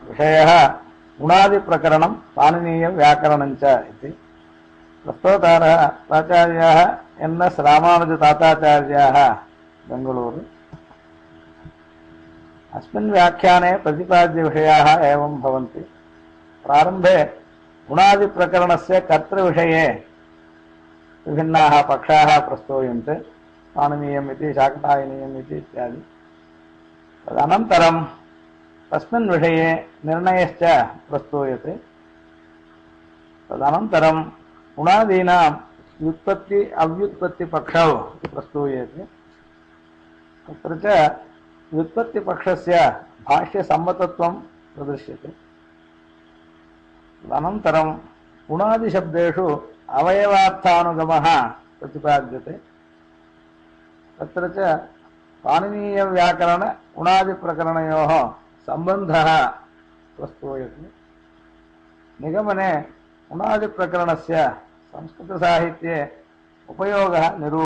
विषयः गुणादिप्रकरणं पाणिनीयव्याकरणं च इति। प्रस्तोतारः प्राचार्याः एन्.एस्. रामानुजताताचार्याः बेङ्गलूरु। अस्मिन् व्याख्याने प्रतिपाद्यविषयाः एवं भवन्ति। प्रारम्भे गुणादिप्रकरणस्य कर्तृविषये विभिन्नाः पक्षाः प्रस्तूयन्ते, पाणिनीयम् इति, शाकटायनीयम् इति इत्यादि। तदनन्तरं तस्मिन् विषये निर्णयश्च प्रस्तूयते। तदनन्तरं गुणादीनां व्युत्पत्ति अव्युत्पत्तिपक्षौ प्रस्तूयते। तत्र च व्युत्पत्तिपक्षस्य भाष्यसम्मतत्वं प्रदर्श्यते। तदनन्तरं गुणादिशब्देषु अवयवार्थानुगमः प्रतिपाद्यते। तत्र च पाणिनीयव्याकरण गुणादिप्रकरणयोः सम्बन्धः प्रस्तूयते। निगमने गुणादिप्रकरणस्य संस्कृतसाहित्ये उपयोगः निरूप्यते।